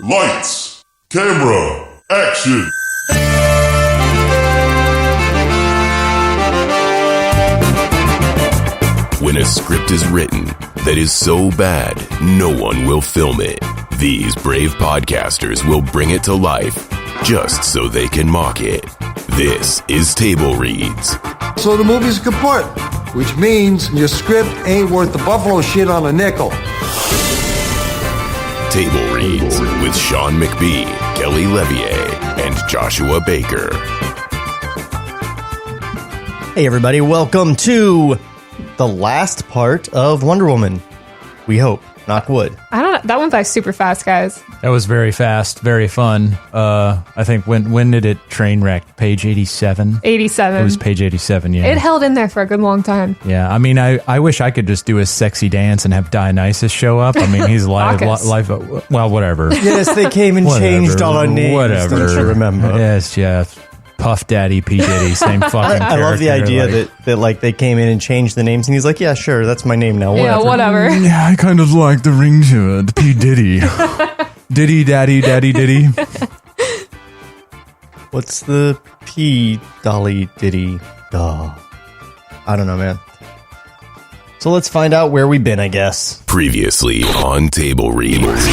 Lights, camera, action. When a script is written that is so bad, no one will film it. These brave podcasters will bring it to life just so they can mock it. This is Table Reads. So the movie's kaput, which means your script ain't worth the buffalo shit on a nickel. Table Reads with Sean McBee, Kelly Levier, and Joshua Baker. Hey everybody, welcome to the last part of Wonder Woman. We hope, knock wood. I don't know. That went by super fast, guys. That was very fast, very fun. I think when did it train wreck? Page 87? 87. It was page 87, yeah. It held in there for a good long time. Yeah, I mean, I wish I could just do a sexy dance and have Dionysus show up. I mean, he's live, well, whatever. Yes, they came and changed all our names. Whatever. Don't you remember? Yes, Puff Daddy, P. Diddy, same fucking character. I love the idea that like they came in and changed the names, and he's like, yeah, sure, that's my name now. Whatever. Yeah, whatever. Yeah, I kind of like the ring to it. P. Diddy. Diddy, daddy, diddy. What's the P. Dolly Diddy? Duh. I don't know, man. So let's find out where we've been, I guess. Previously on Table Reads.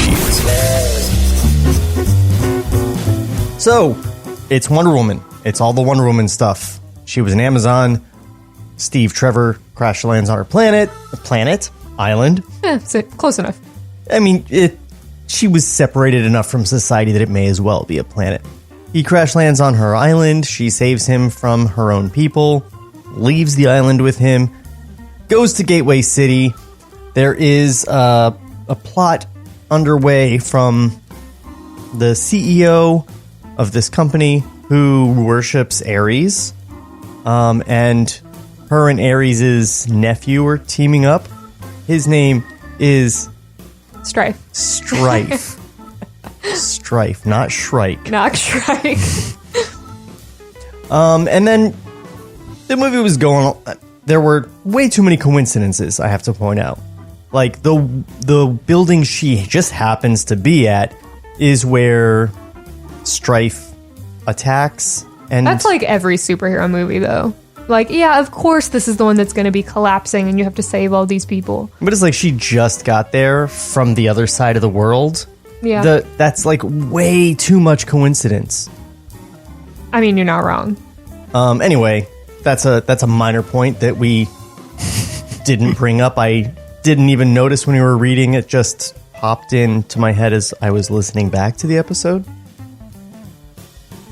So, it's Wonder Woman. It's all the Wonder Woman stuff. She was an Amazon. Steve Trevor crash lands on her island. Close enough. I mean, she was separated enough from society that it may as well be a planet. He crash lands on her island. She saves him from her own people, leaves the island with him, goes to Gateway City. There is a plot underway from the CEO of this company who worships Ares. And her and Ares' nephew are teaming up. His name is Strife. Strife, not Shrike. Not Shrike. And then the movie was going. There were way too many coincidences, I have to point out. Like the building she just happens to be at is where Strife attacks, and That's like every superhero movie, though. Like, yeah, of course this is the one that's going to be collapsing and you have to save all these people. But it's like she just got there from the other side of the world. Yeah. That's like way too much coincidence. I mean, you're not wrong. Anyway, that's a minor point that we didn't bring up. I didn't even notice when we were reading. It just popped into my head as I was listening back to the episode.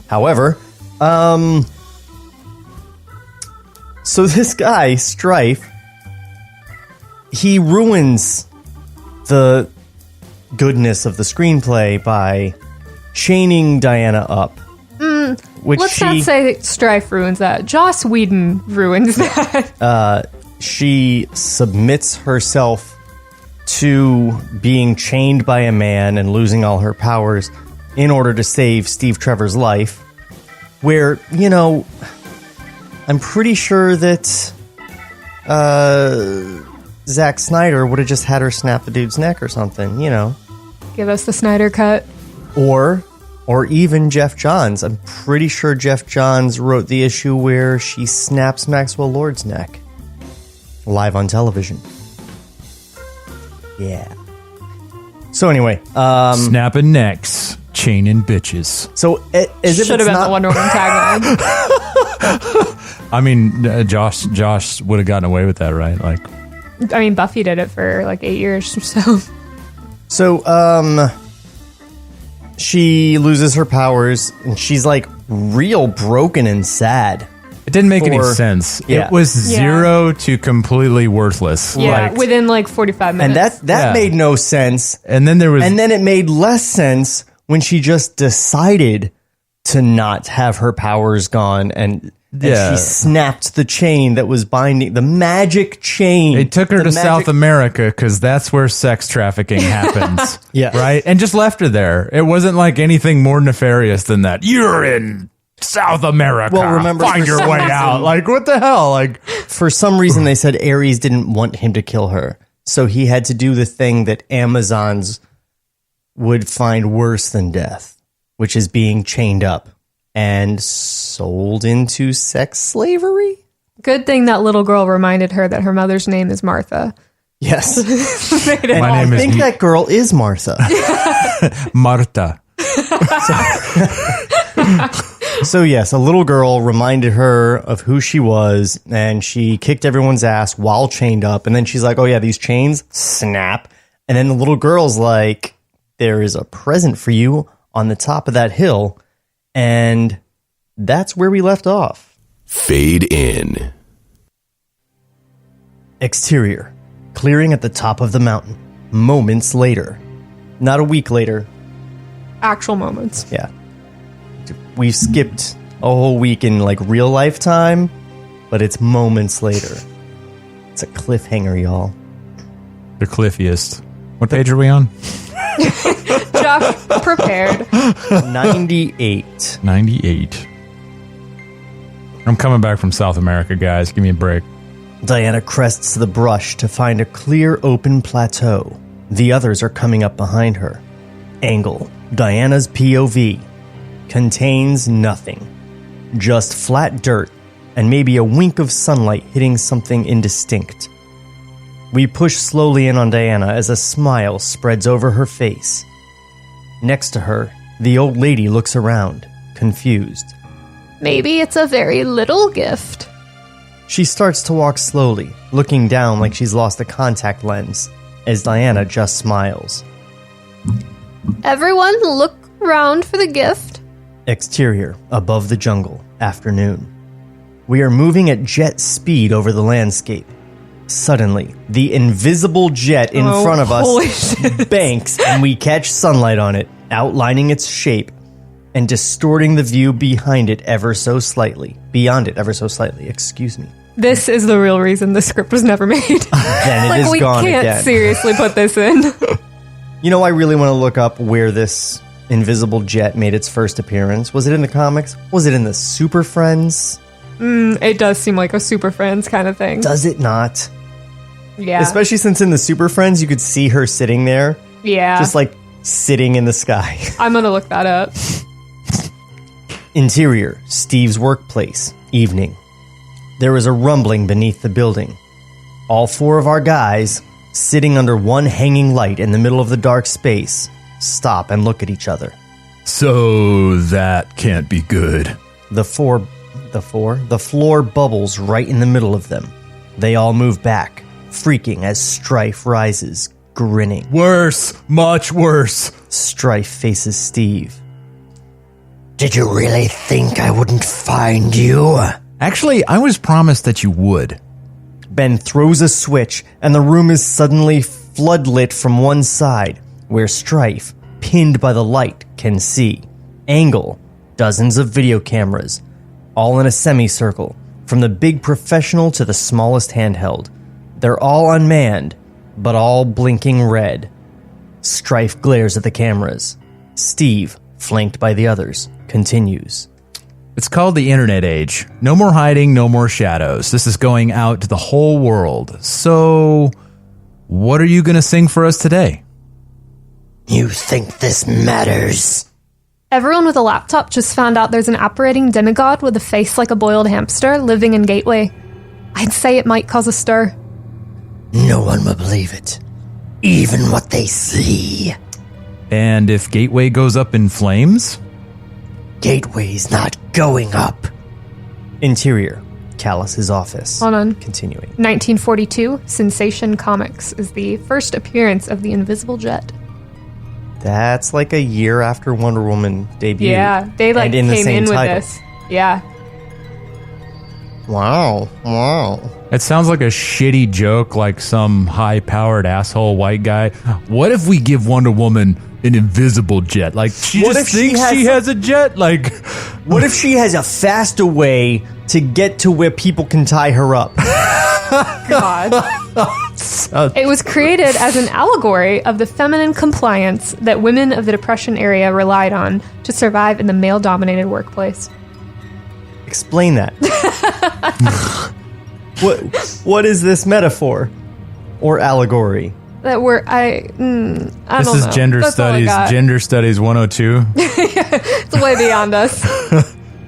However, so this guy, Strife, he ruins the goodness of the screenplay by chaining Diana up. Let's not say that Strife ruins that. Joss Whedon ruins that. She submits herself to being chained by a man and losing all her powers in order to save Steve Trevor's life, where, you know, I'm pretty sure that Zack Snyder would have just had her snap the dude's neck or something, you know. Give us the Snyder cut. Or even Jeff Johns. I'm pretty sure Jeff Johns wrote the issue where she snaps Maxwell Lord's neck. Live on television. Yeah. So anyway, Snapping necks, chaining bitches. So as if Should have been the Wonder Woman tagline. I mean, Josh would have gotten away with that, right? Like, I mean, Buffy did it for like 8 years or so. So, she loses her powers and she's like real broken and sad. it didn't make any sense. Yeah. It was zero to completely worthless. Yeah, Like, within like 45 minutes. And that made no sense. and then there was And then it made less sense when she just decided to not have her powers gone and Yeah. she snapped the chain that was binding, the magic chain. They took her The to magic- South America because that's where sex trafficking happens. Yeah. Right? And just left her there. It wasn't like anything more nefarious than that. You're in South America. Well, remember, find for your some way reason- out. Like, what the hell? Like, For some reason, they said Ares didn't want him to kill her. So he had to do the thing that Amazons would find worse than death, which is being chained up and sold into sex slavery? Good thing that little girl reminded her that her mother's name is Martha. Yes. My I name think is that girl is Martha. Marta. So yes, a little girl reminded her of who she was, and she kicked everyone's ass while chained up. And then she's like, oh yeah, these chains, snap. And then the little girl's like, there is a present for you on the top of that hill. And that's where we left off. Fade in. Exterior, clearing at the top of the mountain. Moments later. Not a week later. Actual moments. Yeah. We've skipped a whole week in like real life time, but it's moments later. It's a cliffhanger, y'all. The cliffiest. What page are we on? Josh, prepared. 98. 98. I'm coming back from South America, guys. Give me a break. Diana crests the brush to find a clear, open plateau. The others are coming up behind her. Angle, Diana's POV, contains nothing. Just flat dirt and maybe a wink of sunlight hitting something indistinct. We push slowly in on Diana as a smile spreads over her face. Next to her, the old lady looks around, confused. Maybe it's a very little gift. She starts to walk slowly, looking down like she's lost a contact lens, as Diana just smiles. Everyone look around for the gift. Exterior, above the jungle, afternoon. We are moving at jet speed over the landscape. Suddenly, the invisible jet in front of us banks, and we catch sunlight on it, outlining its shape and distorting the view behind it ever so slightly. Beyond it ever so slightly, excuse me. This is the real reason the script was never made. Then it is we gone can't again. seriously put this in. You know, I really want to look up where this invisible jet made its first appearance. Was it in the comics? Was it in the Super Friends? It does seem like a Super Friends kind of thing. Does it not? Yeah. Especially since in the Super Friends, you could see her sitting there. Yeah. Just like sitting in the sky. I'm going to look that up. Interior, Steve's workplace, evening. There is a rumbling beneath the building. All four of our guys, sitting under one hanging light in the middle of the dark space, stop and look at each other. So that can't be good. The floor bubbles right in the middle of them. They all move back, freaking as Strife rises, grinning. Worse, much worse. Strife faces Steve. Did you really think I wouldn't find you? Actually, I was promised that you would. Ben throws a switch, and the room is suddenly floodlit from one side, where Strife, pinned by the light, can see. Angle, dozens of video cameras, all in a semicircle, from the big professional to the smallest handheld. They're all unmanned, but all blinking red. Strife glares at the cameras. Steve, flanked by the others, continues. It's called the internet age. No more hiding, no more shadows. This is going out to the whole world. So, what are you going to sing for us today? You think this matters? Everyone with a laptop just found out there's an apparating demigod with a face like a boiled hamster living in Gateway. I'd say it might cause a stir. No one will believe it. Even what they see. And if Gateway goes up in flames? Gateway's not going up. Interior, Callus's office. Hold on. Continuing. 1942, Sensation Comics is the first appearance of the Invisible Jet. That's like a year after Wonder Woman debuted. Yeah, they like and in the came same in title. with this. Yeah. Wow. It sounds like a shitty joke, like some high-powered asshole white guy. What if we give Wonder Woman an invisible jet? Like, she What just if she thinks has- she has a jet? Like, What if she has a faster way to get to where people can tie her up? God. It was created as an allegory of the feminine compliance that women of the Depression era relied on to survive in the male-dominated workplace. Explain that. What is this metaphor or allegory? That we're I don't know. This is gender That's all I studies. got. Gender studies 102. It's way beyond us.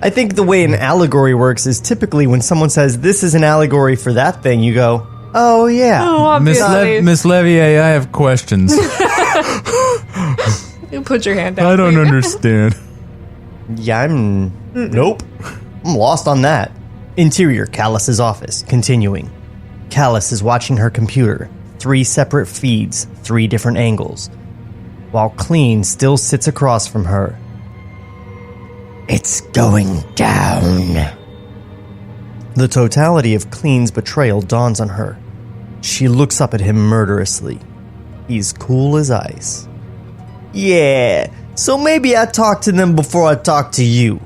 I think the way an allegory works is typically when someone says, this is an allegory for that thing, you go, oh, yeah. Oh, obviously. Miss Levier, I have questions. You put your hand down. I don't understand. Yeah, Nope. I'm lost on that. Interior, Callus's office. Continuing. Callus is watching her computer. 3 separate feeds, 3 different angles. While Clean still sits across from her. It's going down. The totality of Clean's betrayal dawns on her. She looks up at him murderously. He's cool as ice. Yeah, so maybe I talked to them before I talked to you.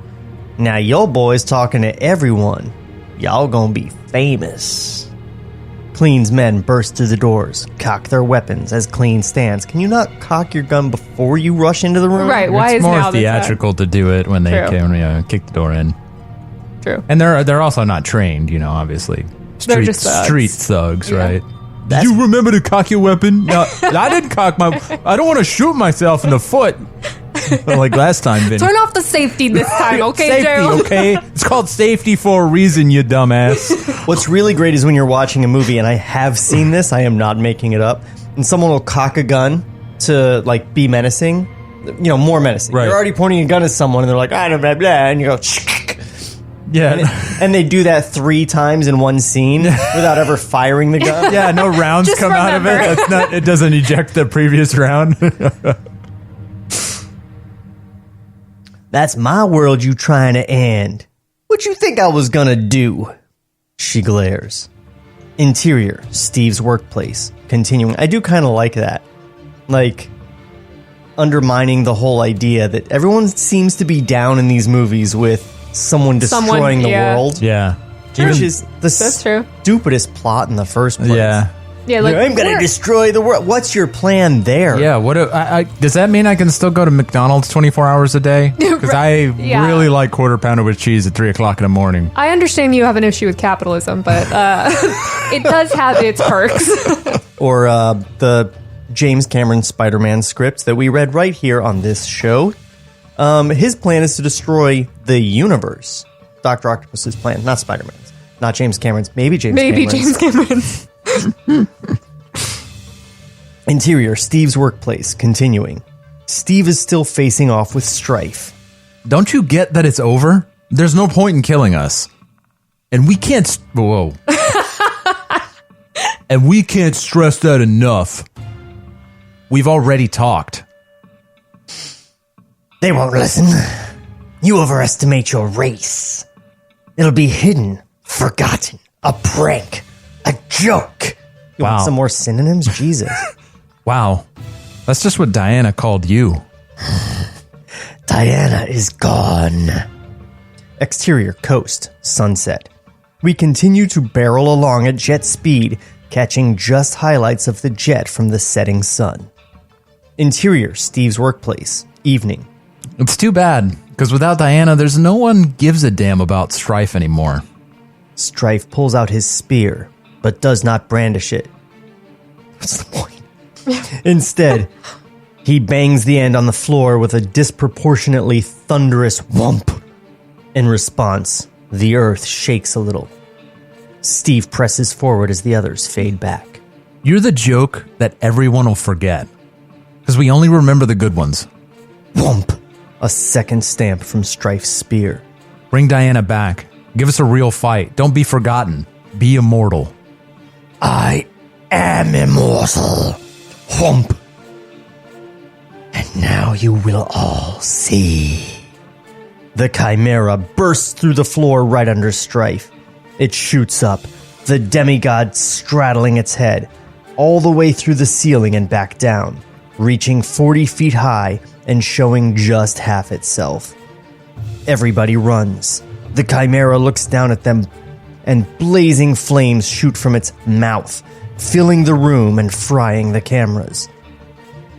Now your boy's talking to everyone. Y'all gonna be famous. Clean's men burst through the doors, cock their weapons as Clean stands. Can you not cock your gun before you rush into the room? Right, why It's is more now the time? theatrical to do it when they True. kick the door in. True. And they're also not trained, obviously. They're just thugs. Street thugs, Yeah. right? Did you remember to cock your weapon? No, I didn't cock my... I don't want to shoot myself in the foot. Like last time, Vinny. Turn off the safety this time, okay, Safety, Joe? okay? It's called safety for a reason, you dumbass. What's really great is when you're watching a movie, and I have seen this, I am not making it up, and someone will cock a gun to, like, be menacing. More menacing. Right. You're already pointing a gun at someone, and they're like, ah, blah, blah, blah, and you go, Yeah. and they do that 3 times in one scene without ever firing the gun. Yeah, no rounds Just come out of it. remember. It's not, it doesn't eject the previous round. That's my world you trying to end. What you think I was gonna do? She glares. Interior, Steve's workplace. Continuing. I do kind of like that. Like, undermining the whole idea that everyone seems to be down in these movies with someone destroying the yeah. world. Yeah. Which is the That's true. stupidest plot in the first place. Yeah. Yeah, like I'm gonna destroy the world. What's your plan there? Yeah, what does that mean I can still go to McDonald's 24 hours a day? Because I Yeah. really like quarter pounder with cheese at 3 o'clock in the morning. I understand you have an issue with capitalism, but it does have its perks. Or the James Cameron Spider-Man script that we read right here on this show. His plan is to destroy the universe. Dr. Octopus's plan, not Spider-Man's. Not James Cameron's. Maybe James Cameron's. Interior, Steve's workplace. Continuing. Steve is still facing off with Strife. Don't you get that it's over? There's no point in killing us. And we can't... Whoa. And we can't stress that enough. We've already talked. They won't listen. You overestimate your race. It'll be hidden, forgotten, a prank, a joke. You Wow. want some more synonyms? Jesus. Wow. That's just what Diana called you. Diana is gone. Exterior, coast, sunset. We continue to barrel along at jet speed, catching just highlights of the jet from the setting sun. Interior, Steve's workplace, evening. It's too bad, because without Diana, there's no one gives a damn about Strife anymore. Strife pulls out his spear, but does not brandish it. What's the point? Instead, he bangs the end on the floor with a disproportionately thunderous whump. In response, the earth shakes a little. Steve presses forward as the others fade back. You're the joke that everyone will forget, because we only remember the good ones. Whump! A second stamp from Strife's spear. Bring Diana back. Give us a real fight. Don't be forgotten. Be immortal. I am immortal. Whump! And now you will all see. The Chimera bursts through the floor right under Strife. It shoots up, the demigod straddling its head, all the way through the ceiling and back down, reaching 40 feet high and showing just half itself. Everybody runs. The Chimera looks down at them, and blazing flames shoot from its mouth, filling the room and frying the cameras.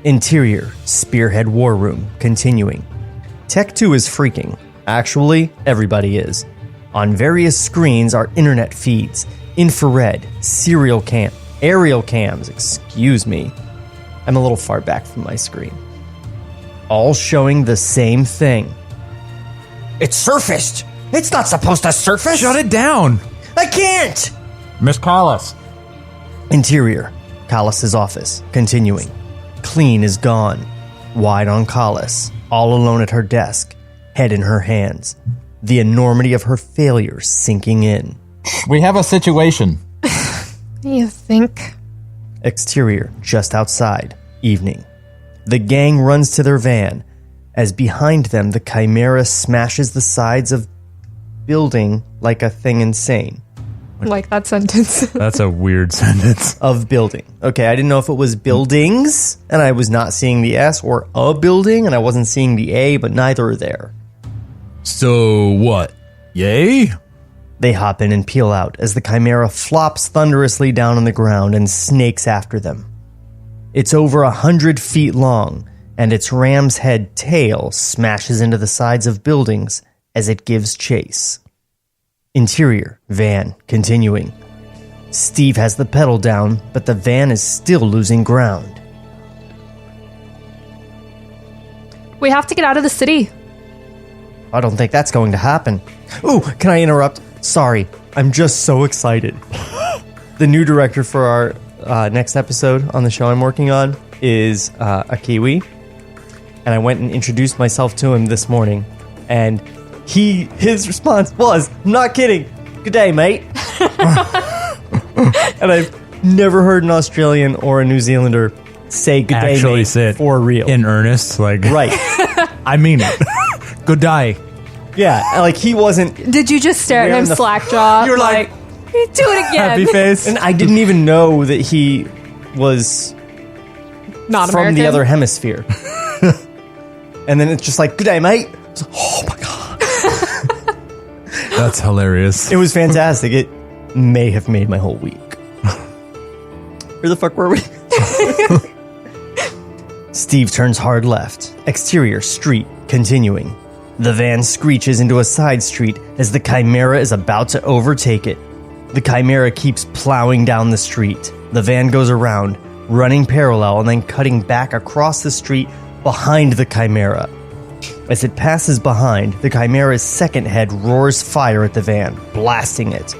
Interior, Spearhead War Room, continuing. Tech 2 is freaking. Actually, everybody is. On various screens are internet feeds, infrared, aerial cams, I'm a little far back from my screen. All showing the same thing. It's surfaced. It's not supposed to surface. Shut it down. I can't. Miss Callis. Interior, Callis' office, continuing. Clean is gone. Wide on Callis, all alone at her desk, head in her hands. The enormity of her failure sinking in. We have a situation. You think? Exterior, just outside, evening. The gang runs to their van, as behind them the Chimera smashes the sides of building like a thing insane. Like that sentence. That's a weird sentence. Of building. Okay, I didn't know if it was buildings, and I was not seeing the S, or a building, and I wasn't seeing the A, but neither are there. So what? Yay? They hop in and peel out as the Chimera flops thunderously down on the ground and snakes after them. It's over 100 feet long, and its ram's head tail smashes into the sides of buildings as it gives chase. Interior, van, continuing. Steve has the pedal down, but the van is still losing ground. We have to get out of the city. I don't think that's going to happen. Ooh, can I interrupt? Sorry, I'm just so excited. The new director for our next episode on the show I'm working on is a Kiwi. And I went and introduced myself to him this morning. And his response was, I'm not kidding, good day, mate. And I've never heard an Australian or a New Zealander say good day, Actually mate, say it for real. in earnest, like Right. I mean it. Good day. Yeah, like he wasn't... Did you just stare at Wearing him the- slack jaw? You're like, do it again. happy face. And I didn't even know that he was Not from American. the other hemisphere. And then it's just like, good day, mate. It's like, oh my God. That's hilarious. It was fantastic. It may have made my whole week. Where the fuck were we? Steve turns hard left. Exterior, street, continuing. The van screeches into a side street as the Chimera is about to overtake it. The Chimera keeps plowing down the street. The van goes around, running parallel and then cutting back across the street behind the Chimera. As it passes behind, the Chimera's second head roars fire at the van, blasting it.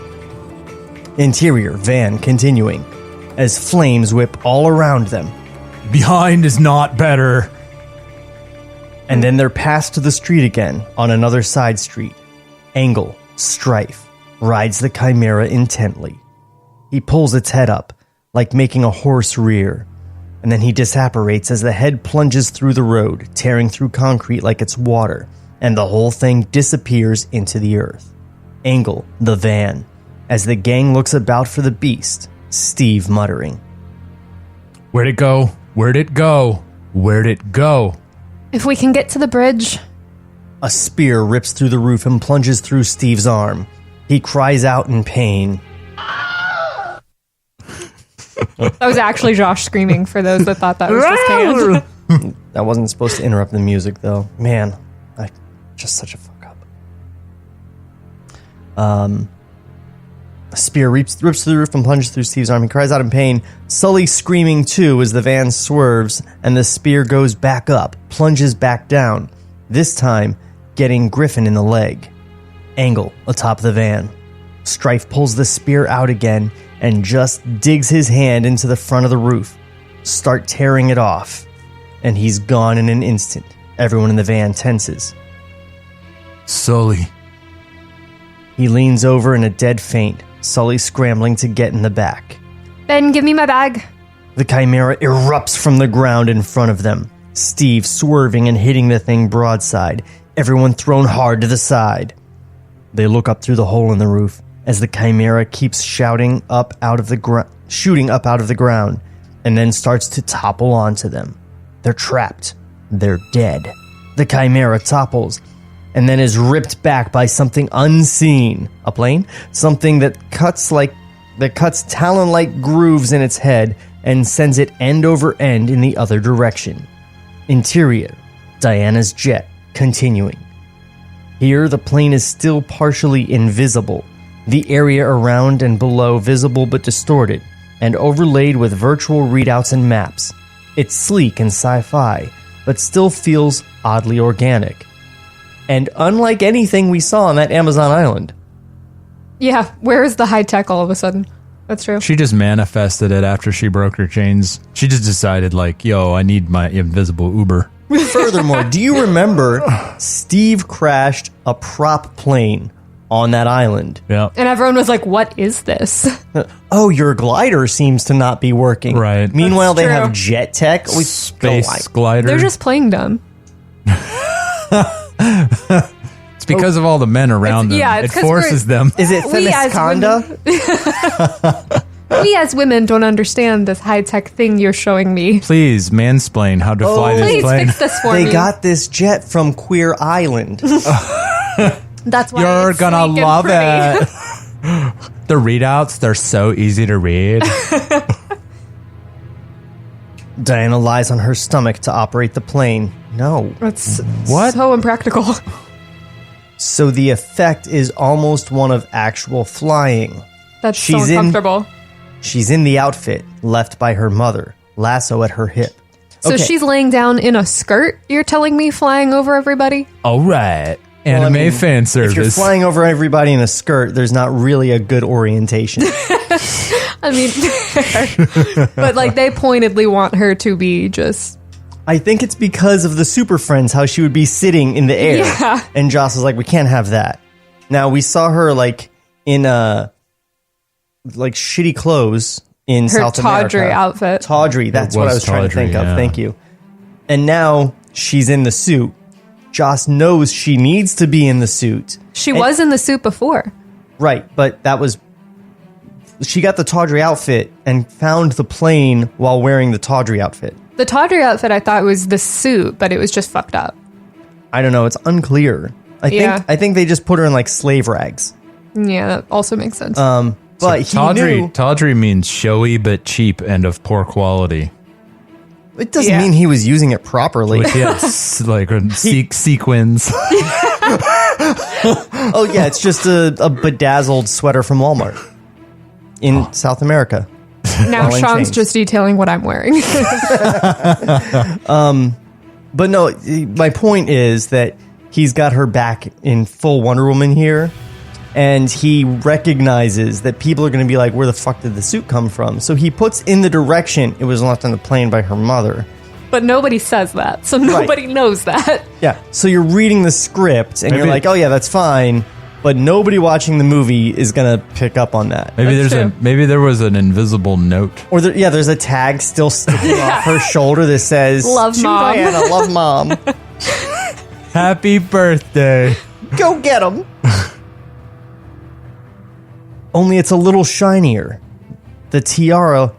Interior, van, continuing, as flames whip all around them. Behind is not better. And then they're passed to the street again, on another side street. Angle, Strife, rides the Chimera intently. He pulls its head up, like making a horse rear, and then he disapparates as the head plunges through the road, tearing through concrete like it's water, and the whole thing disappears into the earth. Angle, the van, as the gang looks about for the beast, Steve muttering. Where'd it go? Where'd it go? Where'd it go? If we can get to the bridge. A spear rips through the roof and plunges through Steve's arm. He cries out in pain. That was actually Josh screaming for those that thought that was just canned. I wasn't supposed to interrupt the music, though. Man, I just such a fuck up. A spear rips through the roof and plunges through Steve's arm. He cries out in pain. Sully screaming too as the van swerves and the spear goes back up, plunges back down, this time getting Griffin in the leg. Angle atop the van. Strife pulls the spear out again and just digs his hand into the front of the roof. Start tearing it off. And he's gone in an instant. Everyone in the van tenses. Sully. He leans over in a dead faint, Sully scrambling to get in the back. Ben, give me my bag. The Chimera erupts from the ground in front of them. Steve swerving and hitting the thing broadside, everyone thrown hard to the side. They look up through the hole in the roof as the Chimera keeps shooting up out of the ground, and then starts to topple onto them. They're trapped. They're dead. The Chimera topples, and then is ripped back by something unseen. A plane? Something that cuts talon-like grooves in its head and sends it end over end in the other direction. Interior, Diana's jet, continuing. Here, the plane is still partially invisible, the area around and below visible but distorted, and overlaid with virtual readouts and maps. It's sleek and sci-fi, but still feels oddly organic. And unlike anything we saw on that Amazon island. Yeah, where is the high tech all of a sudden? That's true. She just manifested it after she broke her chains. She just decided, like, yo, I need my invisible Uber. Furthermore, do you remember Steve crashed a prop plane on that island? Yeah. And everyone was like, what is this? Oh, your glider seems to not be working. Right. Meanwhile, That's they true. have jet tech. Space glider. They're just playing dumb. It's because of all the men around them. yeah, It it's 'cause forces them. Is it We as Femisconda? We as women don't understand this high tech thing you're showing me. Please mansplain how to fly this Please plane. fix this for me. They got this jet from Queer Island. That's why You're it's gonna sleek and love pretty. it. The readouts, they're so easy to read. Diana lies on her stomach to operate the plane. No. That's What? so impractical. So the effect is almost one of actual flying. That's She's so in- uncomfortable. She's in the outfit left by her mother, lasso at her hip. So Okay. she's laying down in a skirt, you're telling me, flying over everybody? All right. Well, Anime I mean, fan service. If you're flying over everybody in a skirt, there's not really a good orientation. I mean, but like they pointedly want her to be just. I think it's because of the Super Friends, how she would be sitting in the air. Yeah. And Joss was like, we can't have that. Now, we saw her like in like shitty clothes in Her South America. tawdry outfit. Tawdry, that's what I was was trying to tawdry, think of. yeah. Thank you. And now she's in the suit. Joss knows she needs to be in the suit. She was in the suit before. Right, but that was... She got the tawdry outfit and found the plane while wearing the tawdry outfit. The tawdry outfit I thought was the suit, but it was just fucked up. I don't know, it's unclear. Yeah. I think they just put her in like slave rags. Yeah, that also makes sense. But he knew... Tawdry means showy but cheap and of poor quality. It doesn't Yeah. mean he was using it properly. Yes, like sequins. Oh yeah, it's just a bedazzled sweater from Walmart in South America. now all in Sean's chains. just detailing what I'm wearing. But no, my point is that he's got her back in full Wonder Woman here, and he recognizes that people are going to be like, where the fuck did the suit come from? So he puts in the direction it was left on the plane by her mother. But nobody says that, so nobody knows that. Yeah, so you're reading the script, and you're Maybe- like, oh yeah, that's fine, but nobody watching the movie is going to pick up on that. Maybe That's true. maybe there was an invisible note. Or there's a tag still sticking off her shoulder that says, Love "To Mom." Diana, love mom. Happy birthday. Go get him. Only it's a little shinier. The tiara,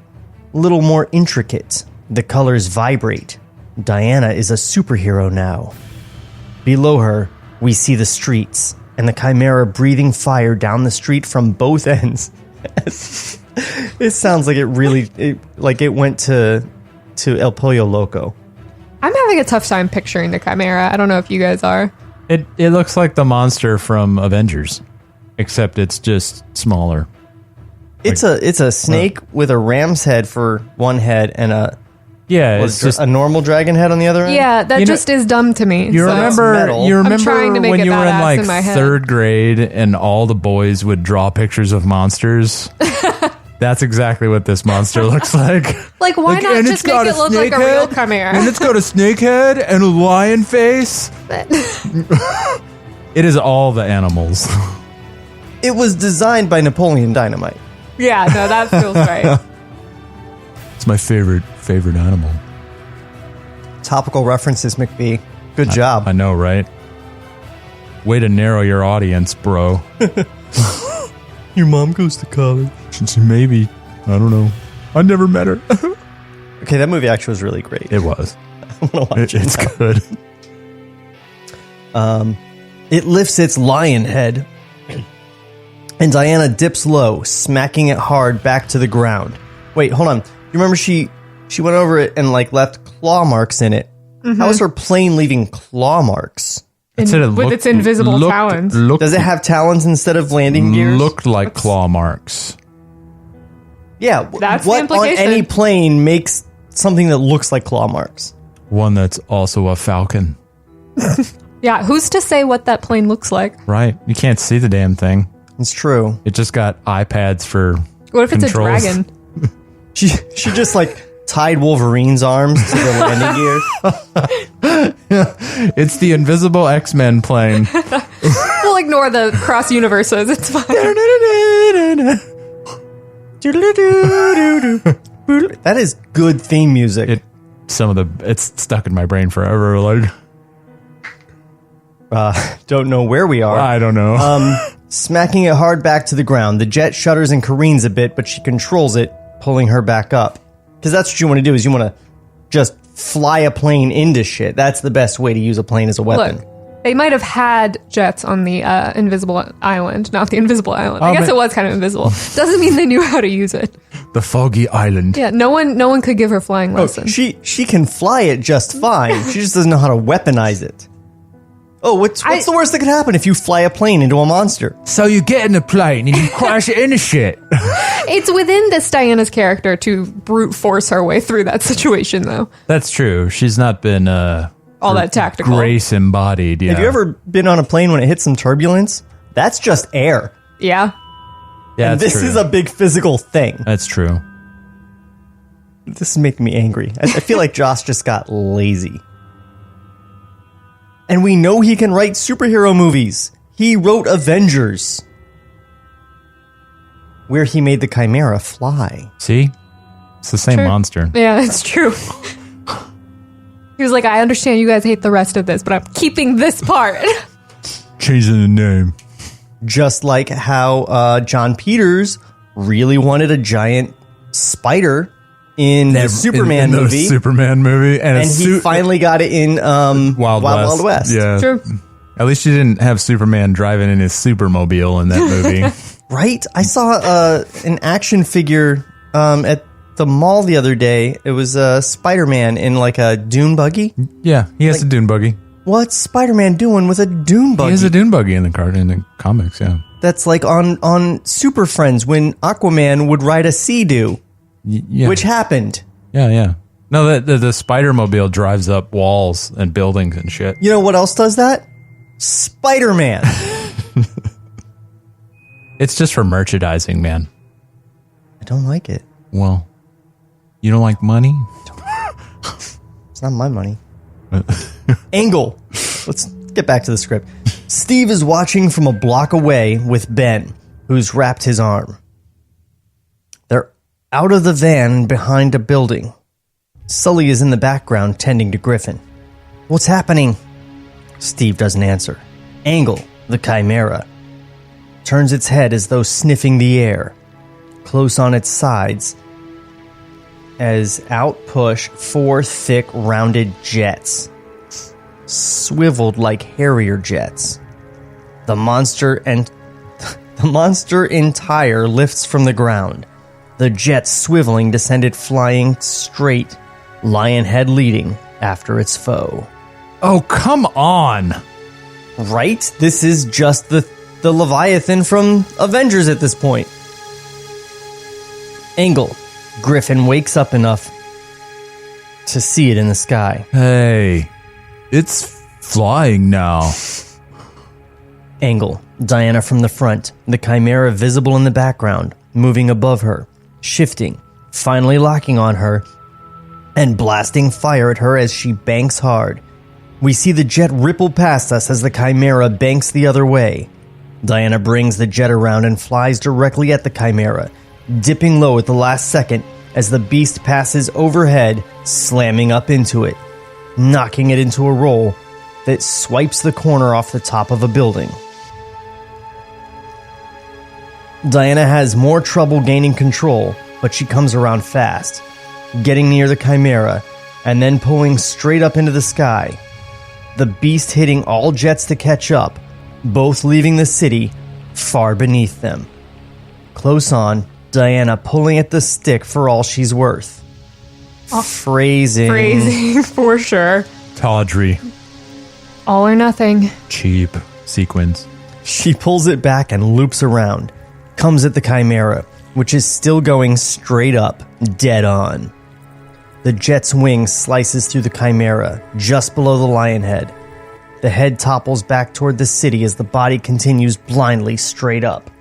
a little more intricate. The colors vibrate. Diana is a superhero now. Below her, we see the streets, and the Chimera breathing fire down the street from both ends. It sounds like it went to El Pollo Loco. I'm having a tough time picturing the Chimera. I don't know if you guys are. It looks like the monster from Avengers, except it's just smaller. It's a snake with a ram's head for one head and a It's just a normal dragon head on the other end. Yeah, that You know- just is dumb to me. You so- remember? metal. You I'm remember trying to make when it you were in badass like in my head. 3rd grade and all the boys would draw pictures of monsters? That's exactly what this monster looks like. Like, why not and just it's got make it a look like a snake real head, Chimera? And it's got a snake head and a lion face. It is all the animals. It was designed by Napoleon Dynamite. Yeah, no, that feels right. It's my favorite animal. Topical references, McBee. Good job. I know, right? Way to narrow your audience, bro. Your mom goes to college. Maybe. I don't know. I never met her. Okay, that movie actually was really great. It was. I'm gonna watch it. It's good. It lifts its lion head, and Diana dips low, smacking it hard back to the ground. Wait, hold on. You remember she went over it and like left claw marks in it. How is her plane leaving claw marks? It said it with looked- its invisible looked- talons. looked- Does it have talons instead of landing gears? Looked like claw marks. Yeah. That's the what on implication. any plane makes something that looks like claw marks. One that's also a falcon. Yeah, who's to say what that plane looks like? Right. You can't see the damn thing. It's true. It just got iPads for What if it's controls. a dragon? She just like tied Wolverine's arms to the landing gear. It's the invisible X-Men plane. We'll ignore the cross universes. It's fine. That is good theme music. It's stuck in my brain forever. Like, Don't know where we are. I don't know. Smacking it hard back to the ground. The jet shudders and careens a bit, but she controls it, pulling her back up. Because that's what you want to do, is you want to just fly a plane into shit. That's the best way to use a plane as a weapon. Look, they might have had jets on the invisible island, not the invisible island. I guess it was kind of invisible. Doesn't mean they knew how to use it. The foggy island. Yeah, no one could give her flying lessons. She can fly it just fine. She just doesn't know how to weaponize it. Oh, what's the worst that could happen if you fly a plane into a monster? So you get in the plane and you crash it into shit. It's within this Diana's character to brute force her way through that situation, though. That's true. She's not been all that tactical. Grace embodied. Yeah. Have you ever been on a plane when it hits some turbulence? That's just air. Yeah. Yeah, And that's this true. is a big physical thing. That's true. This is making me angry. I feel like Joss just got lazy. And we know he can write superhero movies. He wrote Avengers, where he made the Chimera fly. See? It's the same True. monster. Yeah, it's true. He was like, I understand you guys hate the rest of this, but I'm keeping this part. Changing the name. Just like how John Peters really wanted a giant spider in the Superman in the movie. Superman movie. And He finally got it in Wild West. Yeah. True. At least you didn't have Superman driving in his Supermobile in that movie. Right? I saw an action figure at the mall the other day. It was Spider-Man in like a dune buggy. Yeah, he has a dune buggy. What's Spider-Man doing with a dune buggy? He has a dune buggy in the comics, yeah. That's like on Super Friends when Aquaman would ride a Sea-Doo, Yeah. which happened. Yeah. No, the Spider-Mobile drives up walls and buildings and shit. You know what else does that? Spider-Man. It's just for merchandising, man. I don't like it. Well, you don't like money? It's not my money. Angle. Let's get back to the script. Steve is watching from a block away with Ben, who's wrapped his arm. They're out of the van behind a building. Sully is in the background tending to Griffin. What's happening? Steve doesn't answer. Angle, the Chimera, turns its head as though sniffing the air. Close on its sides, as out push 4 thick, rounded jets, swiveled like Harrier jets. The monster entire lifts from the ground. The jets swiveling descended, flying straight, lion head leading after its foe. Oh, come on! Right? This is just the Leviathan from Avengers at this point. Angle. Griffin wakes up enough to see it in the sky. Hey, it's flying now. Angle. Diana from the front. The Chimera visible in the background, moving above her, shifting, finally locking on her, and blasting fire at her as she banks hard. We see the jet ripple past us as the Chimera banks the other way. Diana brings the jet around and flies directly at the Chimera, dipping low at the last second as the beast passes overhead, slamming up into it, knocking it into a roll that swipes the corner off the top of a building. Diana has more trouble gaining control, but she comes around fast, getting near the Chimera, and then pulling straight up into the sky. The beast hitting all jets to catch up, both leaving the city far beneath them. Close on, Diana pulling at the stick for all she's worth. Phrasing for sure. Tawdry. All or nothing. Cheap sequins. She pulls it back and loops around, comes at the Chimera, which is still going straight up, dead on. The jet's wing slices through the chimera, just below the lion head. The head topples back toward the city as the body continues blindly straight up.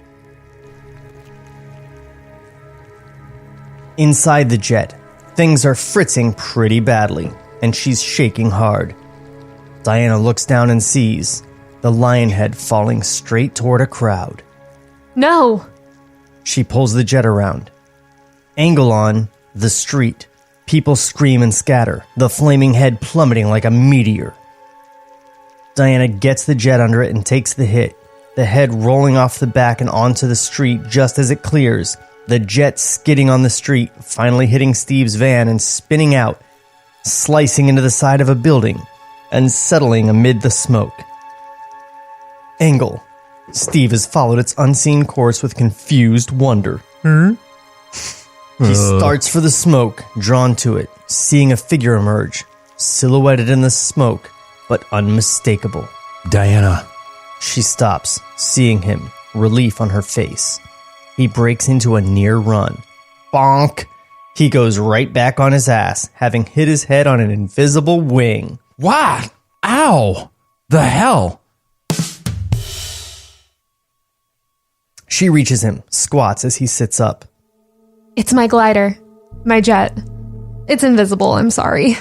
Inside the jet, things are fritzing pretty badly, and she's shaking hard. Diana looks down and sees the lion head falling straight toward a crowd. No! She pulls the jet around. Angle on the street. People scream and scatter, the flaming head plummeting like a meteor. Diana gets the jet under it and takes the hit, the head rolling off the back and onto the street just as it clears, the jet skidding on the street, finally hitting Steve's van and spinning out, slicing into the side of a building and settling amid the smoke. Angle. Steve has followed its unseen course with confused wonder. He starts for the smoke, drawn to it, seeing a figure emerge, silhouetted in the smoke, but unmistakable. Diana. She stops, seeing him, relief on her face. He breaks into a near run. Bonk! He goes right back on his ass, having hit his head on an invisible wing. What? Ow! The hell? She reaches him, squats as he sits up. It's my glider. My jet. It's invisible, I'm sorry.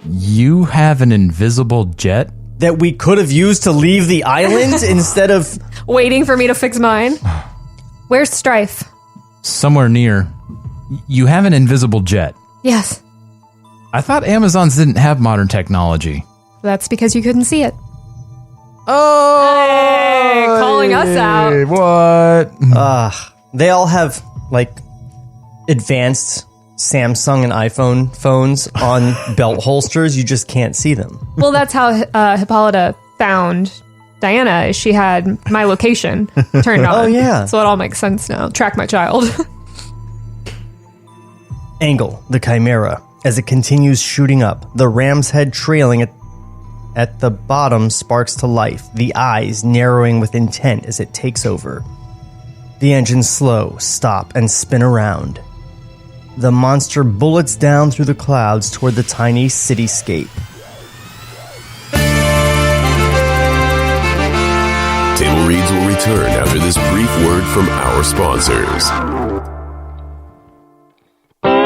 You have an invisible jet? That we could have used to leave the island instead of... Waiting for me to fix mine? Where's Strife? Somewhere near. You have an invisible jet. Yes. I thought Amazons didn't have modern technology. That's because you couldn't see it. Oh! Hey, calling us out. What? They all have, like, advanced Samsung and iPhone phones on belt holsters. You just can't see them. Well, that's how Hippolyta found Diana. She had my location turned on. Oh, yeah. So it all makes sense now. Track my child. Angle, the chimera, as it continues shooting up, the ram's head trailing at the bottom sparks to life, the eyes narrowing with intent as it takes over. The engines slow, stop, and spin around. The monster bullets down through the clouds toward the tiny cityscape. Table Reads will return after this brief word from our sponsors.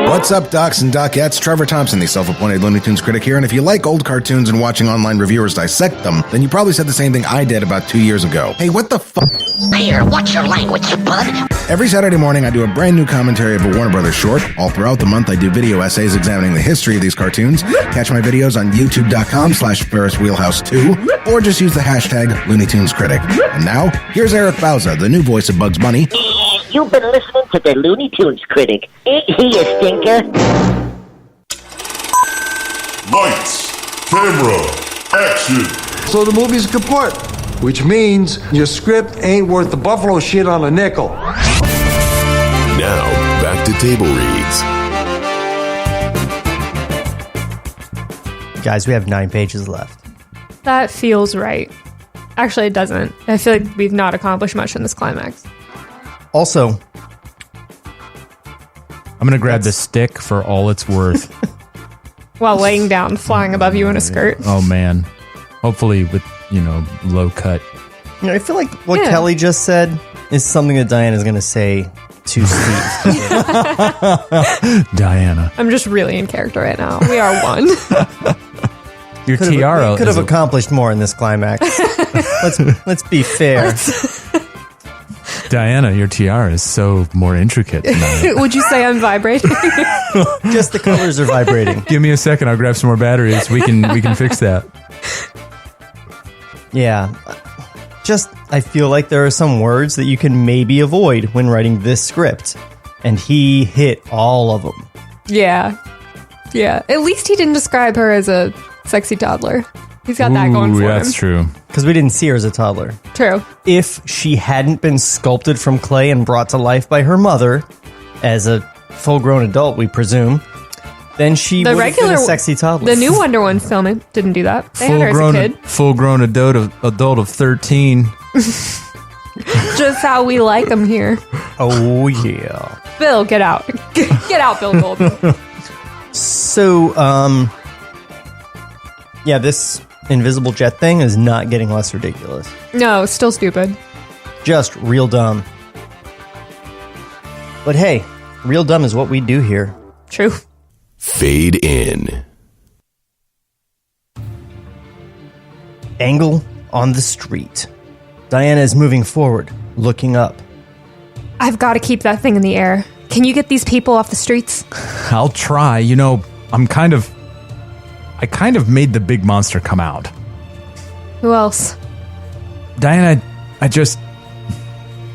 What's up, docs and docettes? Trevor Thompson, the self-appointed Looney Tunes critic here, and if you like old cartoons and watching online reviewers dissect them, then you probably said the same thing I did about 2 years ago. Hey, what the fuck? Here, watch your language, you bud. Every Saturday morning, I do a brand new commentary of a Warner Brothers short. All throughout the month, I do video essays examining the history of these cartoons. Catch my videos on youtube.com/FerrisWheelhouse2, or just use the hashtag Looney Tunes Critic. And now, here's Eric Bauza, the new voice of Bugs Bunny. You've been listening to the Looney Tunes Critic. Ain't he a stinker? Lights, camera, action. So the movie's kaput, which means your script ain't worth the buffalo shit on a nickel. Now, back to Table Reads. Guys, we have 9 pages left. That feels right. Actually, it doesn't. I feel like we've not accomplished much in this climax. Also, I'm going to grab the stick for all it's worth. While laying down, flying above you in a skirt. Oh, man. Hopefully with, low cut. I feel like what Kelly just said is something that Diana's going to say to Steve. Diana. I'm just really in character right now. We are one. Your tiara could have accomplished more in this climax. Let's be fair. Diana, your tiara is so more intricate tonight. Would you say I'm vibrating? Just the colors are vibrating. Give me a second. I'll grab some more batteries. We can fix that. Yeah. Just, I feel like there are some words that you can maybe avoid when writing this script. And he hit all of them. Yeah. Yeah. At least he didn't describe her as a sexy toddler. He's got that going for him. That's true. Because we didn't see her as a toddler. True. If she hadn't been sculpted from clay and brought to life by her mother, as a full-grown adult, we presume, then she would have been a sexy toddler. The new Wonder Woman film didn't do that. They had her as a kid. Full-grown adult of 13. Just how we like them here. Oh, yeah. Bill, get out. Get out, Bill Goldman. Also, yeah, this invisible jet thing is not getting less ridiculous. No, still stupid. Just real dumb. But hey, real dumb is what we do here. True. Fade in. Angle on the street. Diana is moving forward, looking up. I've got to keep that thing in the air. Can you get these people off the streets? I'll try. You know, I kind of made the big monster come out. Who else? Diana,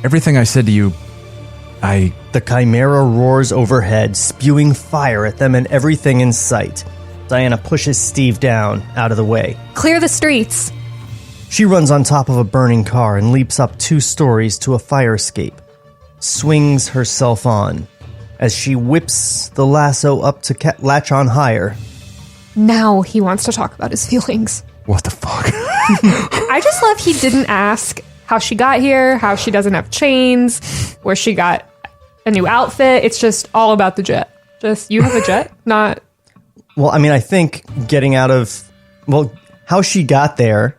everything I said to you, The Chimera roars overhead, spewing fire at them and everything in sight. Diana pushes Steve down, out of the way. Clear the streets. She runs on top of a burning car and leaps up 2 stories to a fire escape. Swings herself on. As she whips the lasso up to latch on higher. Now he wants to talk about his feelings. what the fuck? I just love he didn't ask how she got here, how she doesn't have chains, where she got a new outfit. It's just all about the jet. Just, you have a jet? Not... Well, I mean, I think getting out of... Well, how she got there,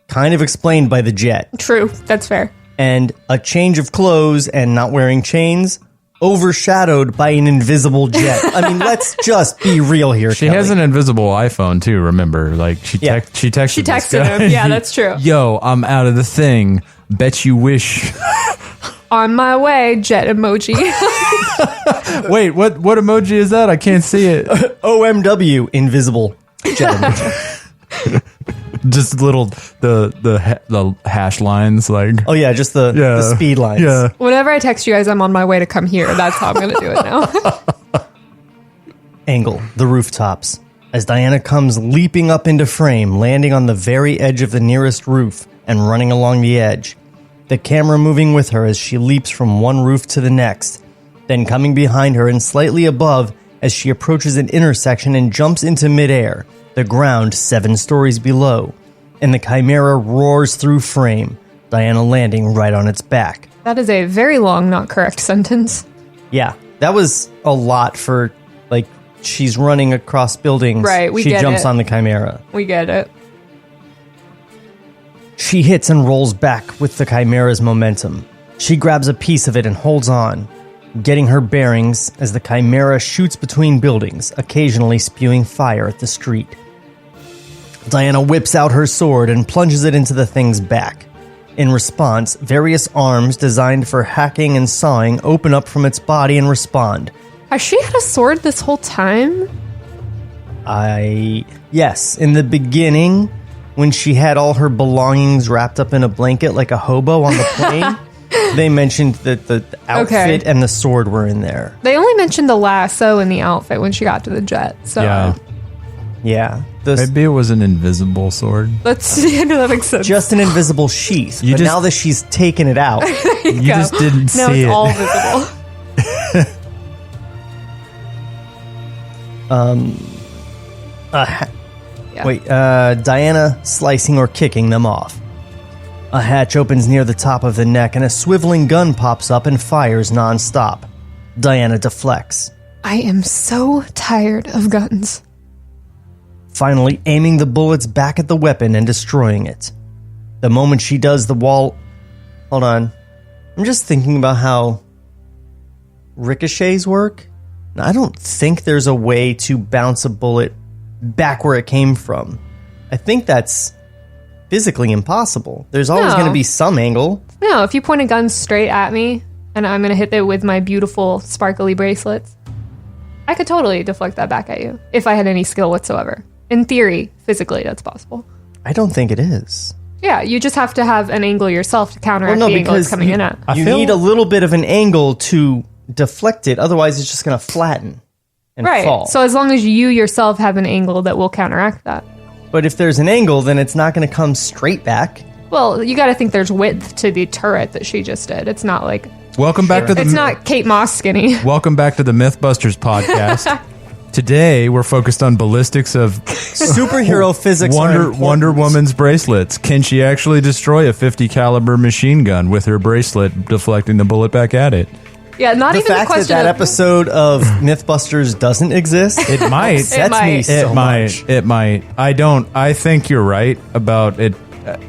kind of explained by the jet. True, that's fair. And a change of clothes and not wearing chains, overshadowed by an invisible jet. I mean, let's just be real here, She Kelly. has an invisible iPhone too, remember? Like, she texted She this texted guy. him. Yeah, that's true. Yo, I'm out of the thing. Bet you wish... On my way, jet emoji. Wait, what emoji is that? I can't see it. OMW, invisible jet emoji. Just little the hash lines, like. Oh yeah, just the speed lines. Yeah. Whenever I text you guys, I'm on my way to come here. That's how I'm going to do it now. Angle, the rooftops. As Diana comes leaping up into frame, landing on the very edge of the nearest roof and running along the edge. The camera moving with her as she leaps from one roof to the next, then coming behind her and slightly above as she approaches an intersection and jumps into midair, the ground 7 stories below, and the Chimera roars through frame, Diana landing right on its back. That is a very long, not correct sentence. Yeah, that was a lot for, like, she's running across buildings. Right, we she get jumps it. on the Chimera. We get it. She hits and rolls back with the Chimera's momentum. She grabs a piece of it and holds on, getting her bearings as the Chimera shoots between buildings, occasionally spewing fire at the street. Diana whips out her sword and plunges it into the thing's back. In response, various arms designed for hacking and sawing open up from its body and respond. Has she had a sword this whole time? Yes, in the beginning, when she had all her belongings wrapped up in a blanket like a hobo on the plane, they mentioned that the outfit and the sword were in there. They only mentioned the lasso and the outfit when she got to the jet. So Yeah. Maybe it was an invisible sword. that makes sense. Just an invisible sheath. But now that she's taken it out, you just didn't see it. Now it's all visible. Diana slicing or kicking them off. A hatch opens near the top of the neck and a swiveling gun pops up and fires nonstop. Diana deflects. I am so tired of guns. Finally aiming the bullets back at the weapon and destroying it. The moment she does, the wall... Hold on. I'm just thinking about how ricochets work. I don't think there's a way to bounce a bullet back where it came from. I think that's physically impossible. There's always going to be some angle. No, if you point a gun straight at me and I'm going to hit it with my beautiful sparkly bracelets, I could totally deflect that back at you if I had any skill whatsoever. In theory, physically, that's possible. I don't think it is. Yeah, you just have to have an angle yourself to counteract the angle it's coming in at. You need a little bit of an angle to deflect it. Otherwise, it's just going to flatten and fall. So as long as you yourself have an angle that will counteract that. But if there's an angle, then it's not going to come straight back. Well, you got to think there's width to the turret that she just did. It's not like... Welcome back to the... It's not Kate Moss skinny. Welcome back to the Mythbusters podcast. Today, we're focused on ballistics of... Superhero physics Wonder Woman's bracelets. Can she actually destroy a 50 caliber machine gun with her bracelet deflecting the bullet back at it? Yeah, not The even the fact that question that of episode of Mythbusters doesn't exist, It might. upsets might. me so much. It might. I think you're right about it.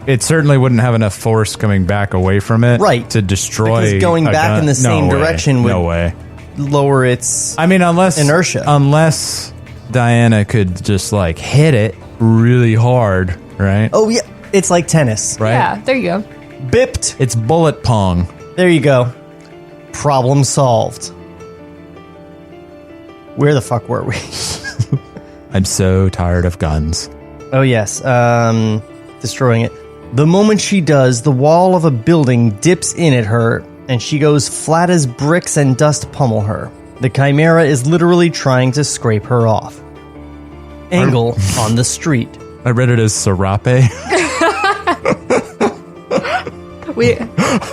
It certainly wouldn't have enough force coming back away from it, Right. to destroy. Because going a back gun. in the same No way. direction would- No way. Lower its... I mean, unless Inertia. Unless Diana could just like hit it really hard, right? Oh, yeah. It's like tennis. Right. Yeah, there you go. Bipped. It's bullet pong. There you go. Problem solved. Where the fuck were we? I'm so tired of guns. Oh, yes. Destroying it. The moment she does, the wall of a building dips in at her, and she goes flat as bricks and dust pummel her. The Chimera is literally trying to scrape her off. Angle on the street. I read it as serape.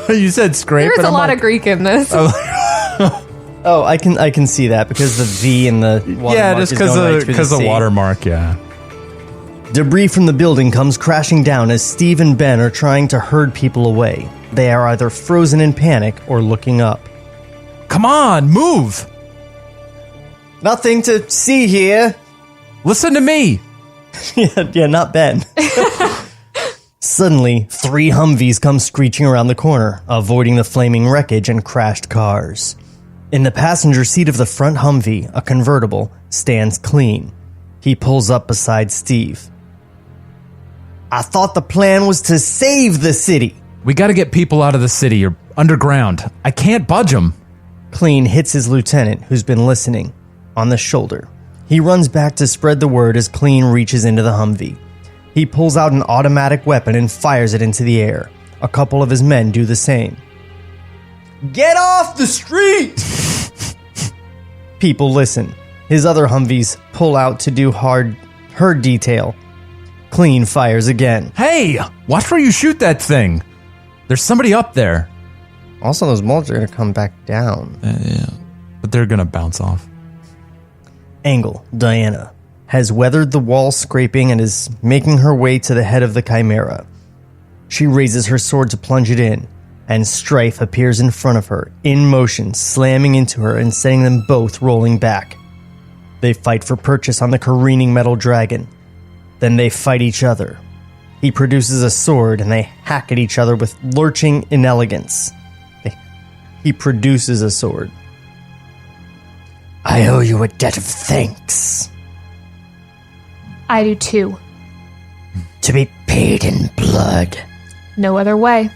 You said scrape. There's and a I'm lot like, of Greek in this. Oh, I can see that because the V in the watermark yeah, just is going right through because the C. watermark. Yeah. Debris from the building comes crashing down as Steve and Ben are trying to herd people away. They are either frozen in panic or looking up. Come on, move. Nothing to see here. Listen to me. Yeah, not Ben. Suddenly, 3 Humvees come screeching around the corner, avoiding the flaming wreckage and crashed cars. In the passenger seat of the front Humvee, a convertible, stands Clean. He pulls up beside Steve. I thought the plan was to save the city. We got to get people out of the city or underground. I can't budge them. Clean hits his lieutenant, who's been listening, on the shoulder. He runs back to spread the word as Clean reaches into the Humvee. He pulls out an automatic weapon and fires it into the air. A couple of his men do the same. Get off the street! People listen. His other Humvees pull out to do herd detail. Clean fires again. Hey, watch where you shoot that thing. There's somebody up there. Also, those bullets are going to come back down. Yeah, but they're going to bounce off. Angle, Diana, has weathered the wall scraping and is making her way to the head of the Chimera. She raises her sword to plunge it in, and Strife appears in front of her, in motion, slamming into her and sending them both rolling back. They fight for purchase on the careening metal dragon. Then they fight each other. He produces a sword and they hack at each other with lurching inelegance. He produces a sword. I owe you a debt of thanks. I do too. To be paid in blood. No other way.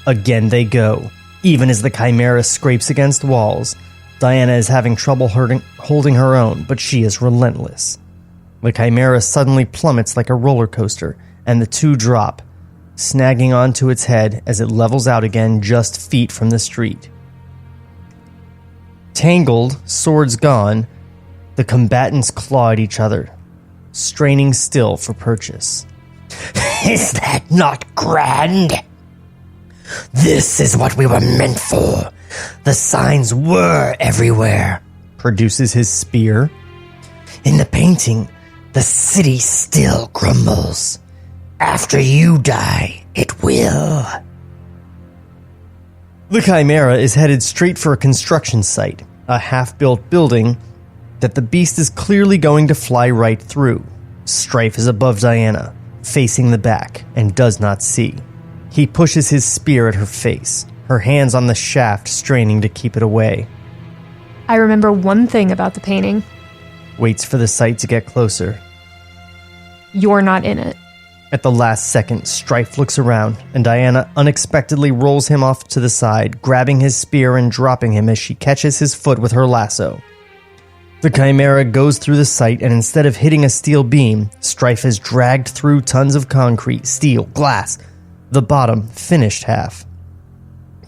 Again they go. Even as the Chimera scrapes against walls, Diana is having trouble holding her own, but she is relentless. The Chimera suddenly plummets like a roller coaster, and the two drop, snagging onto its head as it levels out again just feet from the street. Tangled, swords gone, the combatants claw at each other, straining still for purchase. Is that not grand? This is what we were meant for. The signs were everywhere. Produces his spear. In the painting, the city still crumbles. After you die, it will. The Chimera is headed straight for a construction site, a half-built building that the beast is clearly going to fly right through. Strife is above Diana, facing the back, and does not see. He pushes his spear at her face, her hands on the shaft straining to keep it away. I remember one thing about the painting. Waits for the sight to get closer. You're not in it. At the last second, Strife looks around, and Diana unexpectedly rolls him off to the side, grabbing his spear and dropping him as she catches his foot with her lasso. The Chimera goes through the site, and instead of hitting a steel beam, Strife is dragged through tons of concrete, steel, glass, the bottom finished half.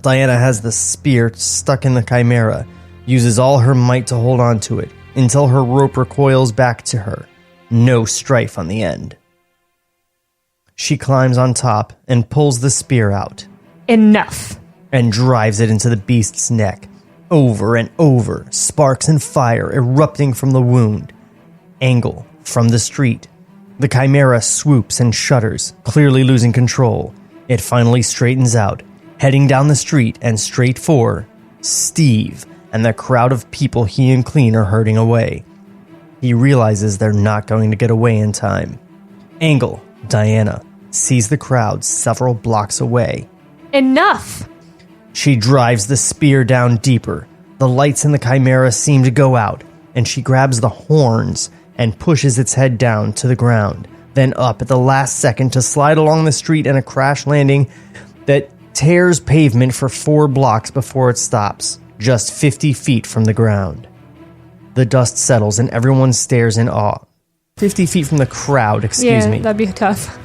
Diana has the spear stuck in the Chimera, uses all her might to hold on to it, until her rope recoils back to her. No Strife on the end. She climbs on top and pulls the spear out. Enough. And drives it into the beast's neck. Over and over, sparks and fire erupting from the wound. Angle from the street. The Chimera swoops and shudders, clearly losing control. It finally straightens out, heading down the street and straight for Steve and the crowd of people he and Clean are herding away. He realizes they're not going to get away in time. Angle, Diana, sees the crowd several blocks away. Enough! She drives the spear down deeper. The lights in the Chimera seem to go out, and she grabs the horns and pushes its head down to the ground, then up at the last second to slide along the street in a crash landing that tears pavement for 4 blocks before it stops, just 50 feet from the ground. The dust settles and everyone stares in awe. 50 feet from the crowd, excuse me. Yeah, that'd be tough.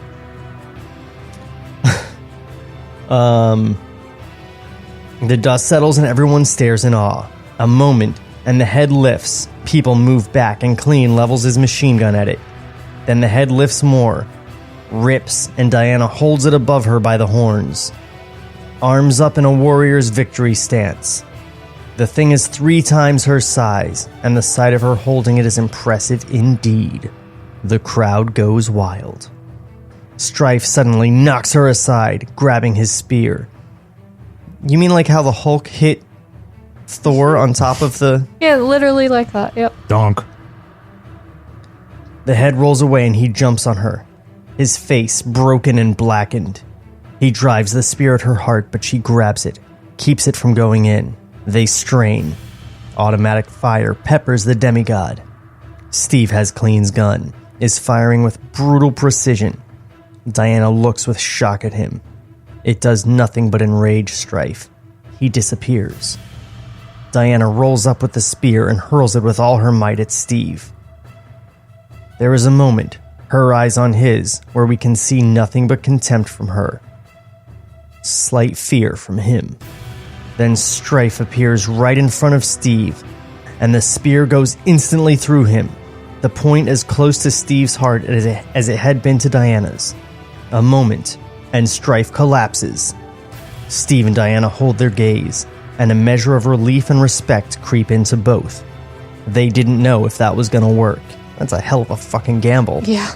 The dust settles and everyone stares in awe. A moment, and the head lifts. People move back and Clean levels his machine gun at it. Then the head lifts more, rips, and Diana holds it above her by the horns. Arms up in a warrior's victory stance. The thing is 3 times her size, and the sight of her holding it is impressive indeed. The crowd goes wild. Strife suddenly knocks her aside, grabbing his spear. You mean like how the Hulk hit Thor on top of the... Yeah, literally like that, yep. Donk. The head rolls away and he jumps on her, his face broken and blackened. He drives the spear at her heart, but she grabs it, keeps it from going in. They strain. Automatic fire peppers the demigod. Steve has Clean's gun, is firing with brutal precision. Diana looks with shock at him. It does nothing but enrage Strife. He disappears. Diana rolls up with the spear and hurls it with all her might at Steve. There is a moment, her eyes on his, where we can see nothing but contempt from her. Slight fear from him. Then Strife appears right in front of Steve, and the spear goes instantly through him, the point as close to Steve's heart as it had been to Diana's. A moment, and Strife collapses. Steve and Diana hold their gaze, and a measure of relief and respect creep into both. They didn't know if that was gonna work. That's a hell of a fucking gamble. Yeah.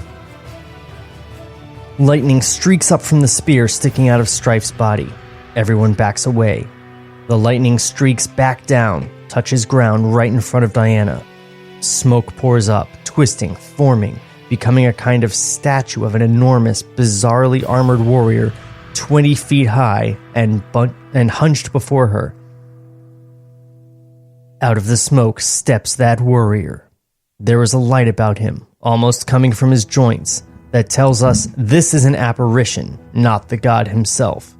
Lightning streaks up from the spear sticking out of Strife's body. Everyone backs away. The lightning streaks back down, touches ground right in front of Diana. Smoke pours up, twisting, forming, becoming a kind of statue of an enormous, bizarrely armored warrior 20 feet high and hunched before her. Out of the smoke steps that warrior. There is a light about him, almost coming from his joints, that tells us this is an apparition, not the god himself.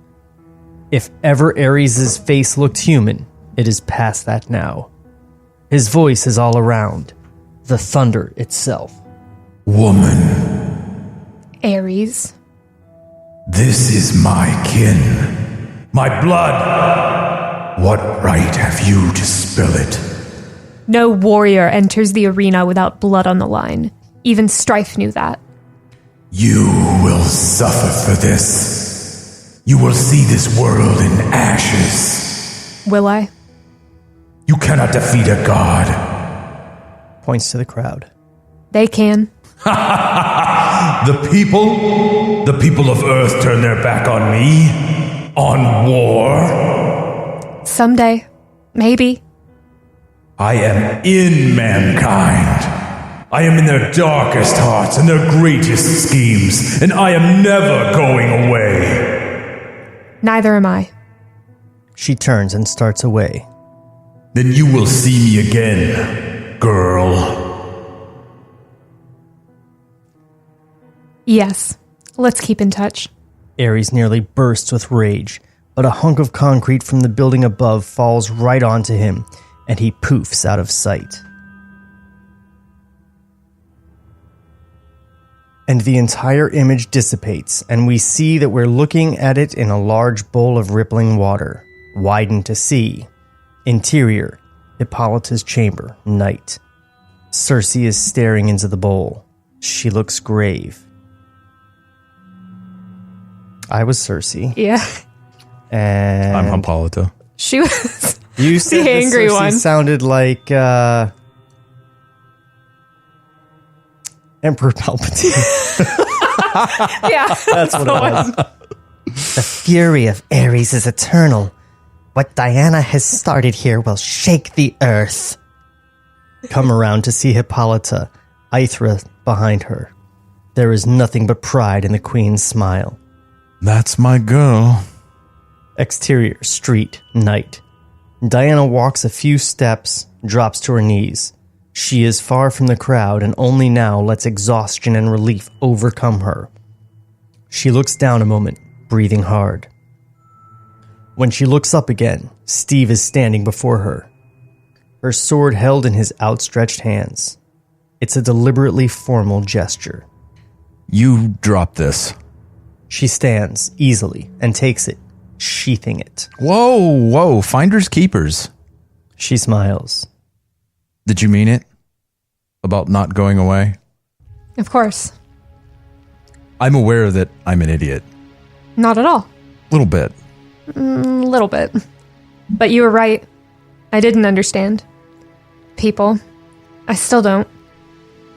If ever Ares' face looked human, it is past that now. His voice is all around, the thunder itself. Woman. Ares. This is my kin. My blood. What right have you to spill it? No warrior enters the arena without blood on the line. Even Strife knew that. You will suffer for this. You will see this world in ashes. Will I? You cannot defeat a god. Points to the crowd. They can. The people of Earth turn their back on me? On war? Someday. Maybe. I am in mankind. I am in their darkest hearts and their greatest schemes, and I am never going away. Neither am I. She turns and starts away. Then you will see me again, girl. Yes. Let's keep in touch. Ares nearly bursts with rage, but a hunk of concrete from the building above falls right onto him, and he poofs out of sight. And the entire image dissipates, and we see that we're looking at it in a large bowl of rippling water, widened to sea. Interior, Hippolyta's chamber, night. Circe is staring into the bowl. She looks grave. I was Circe. Yeah. And I'm Hippolyta. She was you said the angry Circe one. Sounded like Emperor Palpatine. Yeah. That's what it was. The fury of Ares is eternal. What Diana has started here will shake the earth. Come around to see Hippolyta, Aethra behind her. There is nothing but pride in the queen's smile. That's my girl. Exterior, street, night. Diana walks a few steps, drops to her knees. She is far from the crowd and only now lets exhaustion and relief overcome her. She looks down a moment, breathing hard. When she looks up again, Steve is standing before her, her sword held in his outstretched hands. It's a deliberately formal gesture. You drop this. She stands easily and takes it, sheathing it. Whoa, finders keepers. She smiles. Did you mean it? About not going away? Of course. I'm aware that I'm an idiot. Not at all. Little bit. Little bit. But you were right. I didn't understand. People. I still don't.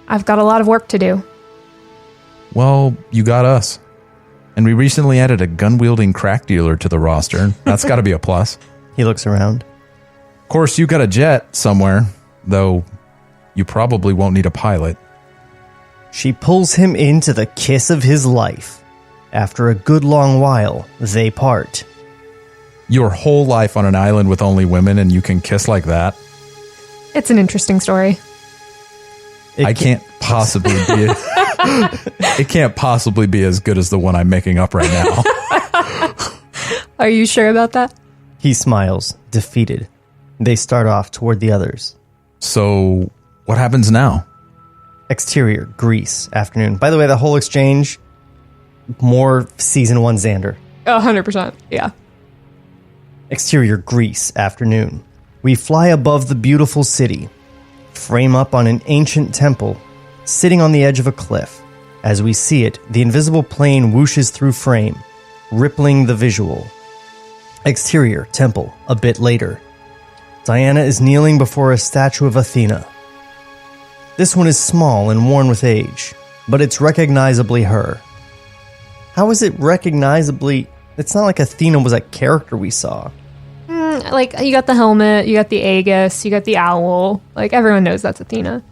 I've got a lot of work to do. Well, you got us. And we recently added a gun-wielding crack dealer to the roster. That's got to be a plus. He looks around. Of course, you got a jet somewhere, though you probably won't need a pilot. She pulls him into the kiss of his life. After a good long while, they part. Your whole life on an island with only women and you can kiss like that? It's an interesting story. It can't possibly be it can't possibly be as good as the one I'm making up right now. Are you sure about that? He smiles, defeated. They start off toward the others. So, what happens now? Exterior, Greece, afternoon. By the way, the whole exchange, more season 1 Xander. 100%, yeah. Exterior, Greece, afternoon. We fly above the beautiful city, frame up on an ancient temple, sitting on the edge of a cliff. As we see it, the invisible plane whooshes through frame, rippling the visual. Exterior, temple, a bit later. Diana is kneeling before a statue of Athena. This one is small and worn with age, but it's recognizably her. How is it recognizably? It's not like Athena was a character we saw. Like, you got the helmet, you got the Aegis, you got the owl. Like, everyone knows that's Athena.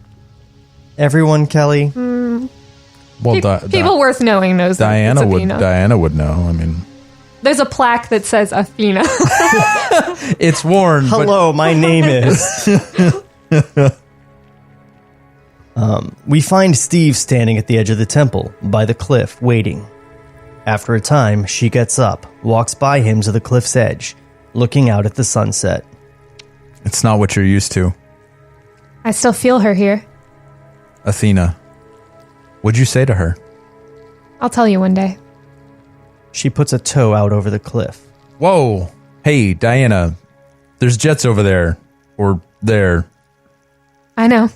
Everyone, Kelly? Well, people worth knowing knows Diana that it's Athena. Diana would know. I mean, there's a plaque that says Athena. it's worn. Hello, my name is. We find Steve standing at the edge of the temple, by the cliff, waiting. After a time, she gets up, walks by him to the cliff's edge, looking out at the sunset. It's not what you're used to. I still feel her here. Athena, what'd you say to her? I'll tell you one day. She puts a toe out over the cliff. Whoa. Hey, Diana, there's jets over there. Or there. I know.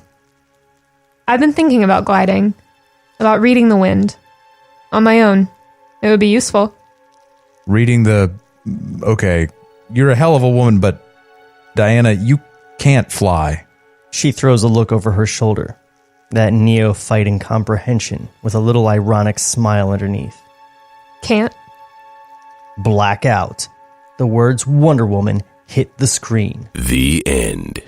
I've been thinking about gliding, about reading the wind. On my own. It would be useful. Reading the... Okay, you're a hell of a woman, but Diana, you can't fly. She throws a look over her shoulder. That neophyte comprehension with a little ironic smile underneath. Can't. Blackout. The words Wonder Woman hit the screen. The end.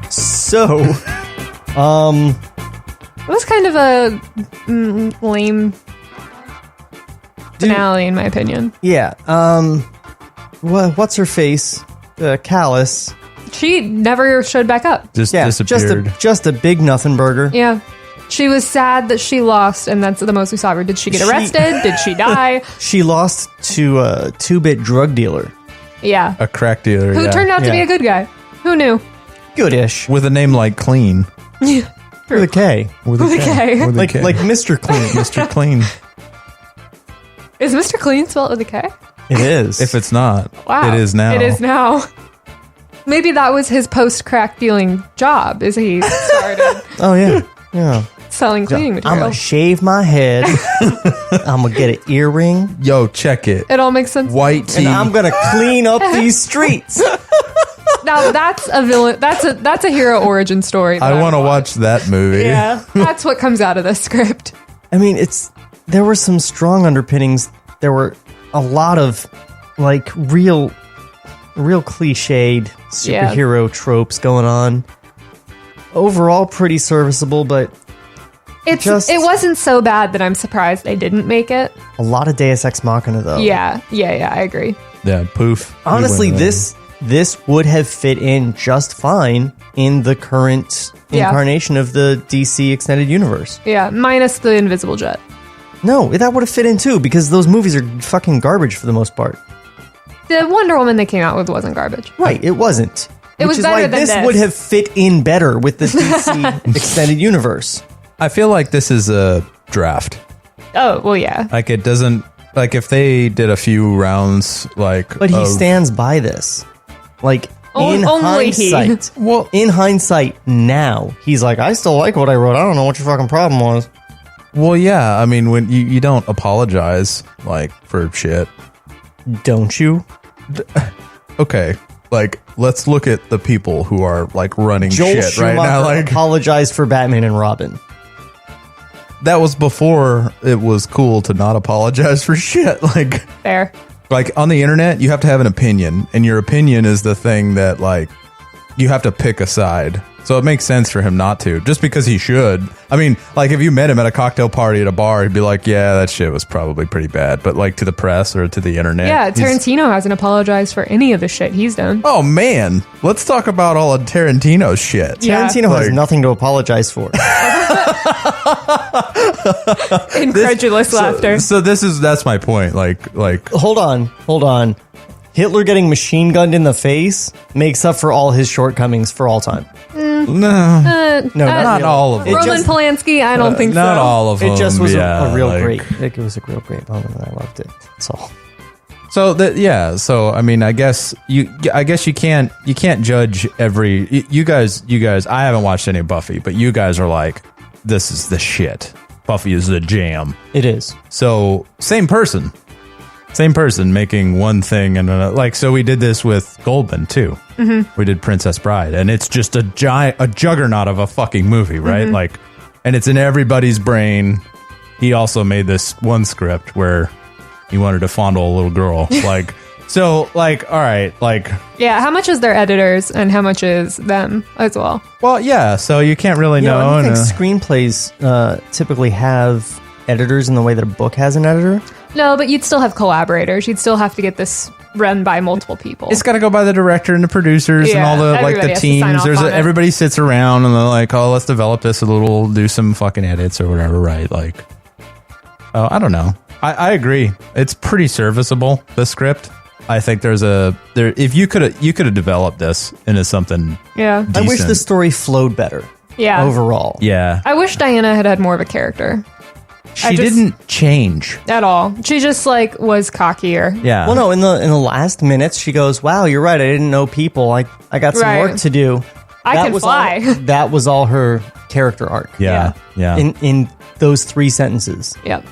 So, it was kind of a lame finale, in my opinion. Yeah. What's her face? Callus. She never showed back up. Just disappeared. Just a big nothing burger. Yeah. She was sad that she lost, and that's the most we saw of her. Did she get arrested? Did she die? She lost to a 2-bit drug dealer. Yeah. A crack dealer, Who turned out to be a good guy. Who knew? Goodish. With a name like Clean. Yeah. With a K. With a K. With a like K. like Mr. Clean. Mr. Clean. Is Mr. Clean spelled with a K? It is. If it's not, Wow. it is now. It is now. Maybe that was his post-crack dealing job, is he started Oh, yeah. Yeah. selling cleaning I'm material. going to shave my head. I'm going to get an earring. Yo, check it. It all makes sense. White tee. And I'm going to clean up these streets. Now that's a villain. That's a hero origin story. I want to watch that movie. Yeah, that's what comes out of this script. I mean, there were some strong underpinnings. There were a lot of like real cliched superhero tropes going on. Overall, pretty serviceable, but it wasn't so bad that I'm surprised they didn't make it. A lot of Deus Ex Machina, though. Yeah, I agree. Yeah, poof. Honestly, this would have fit in just fine in the current incarnation of the DC Extended Universe. Yeah, minus the Invisible Jet. No, that would have fit in too, because those movies are fucking garbage for the most part. The Wonder Woman they came out with wasn't garbage. Right, it wasn't. It was better than this. Would have fit in better with the DC Extended Universe. I feel like this is a draft. Oh, well, yeah. Like, it doesn't... Like, if they did a few rounds, like... But he stands by this. Like, in hindsight... Well, in hindsight, now, he's like, I still like what I wrote. I don't know what your fucking problem was. Well, yeah. I mean, when you don't apologize, like, for shit. Don't you? Okay. Like, let's look at the people who are, like, running Joel shit right now. Like, apologized for Batman and Robin. That was before it was cool to not apologize for shit. Like, fair. Like, on the internet, you have to have an opinion, and your opinion is the thing that, like, you have to pick a side. So it makes sense for him not to, just because he should. I mean, like, if you met him at a cocktail party at a bar, he'd be like, yeah, that shit was probably pretty bad. But, like, to the press or to the internet. Yeah, Tarantino hasn't apologized for any of the shit he's done. Oh, man. Let's talk about all of Tarantino's shit. Yeah. Tarantino has nothing to apologize for. Incredulous laughter. So that's my point. Like, hold on. Hitler getting machine gunned in the face makes up for all his shortcomings for all time. No, not all of them. Roman Polanski, I don't think so. Not all of them. It just was a real like, great. It was a real great moment, and I loved it. That's all. So I mean, I guess you can't judge every. You guys. I haven't watched any Buffy, but you guys are like, this is the shit. Buffy is the jam. It is. So same person making one thing and another. Like, so we did this with Goldman too. Mm-hmm. We did Princess Bride, and it's just a juggernaut of a fucking movie, right? Mm-hmm. Like, and it's in everybody's brain. He also made this one script where he wanted to fondle a little girl. Like, so, like, all right, like, yeah. How much is their editors, and how much is them as well? Well, yeah. So you can't really know. I don't think screenplays typically have editors in the way that a book has an editor. No, but you'd still have collaborators. You'd still have to get this run by multiple people. It's got to go by the director and the producers and all the like the teams. Everybody sits around and they're like, "Oh, let's develop this a little, do some fucking edits or whatever." Right? Like, I don't know. I agree. It's pretty serviceable. The script. I think if you could have developed this into something. Yeah. Decent. I wish the story flowed better. Yeah. Overall. Yeah. I wish Diana had more of a character. She didn't change at all. She just like was cockier. Yeah. Well, no. In the last minutes, she goes, "Wow, you're right. I didn't know people. I got some work to do." I can fly. That was all her character arc. Yeah. In those 3 sentences. Yep.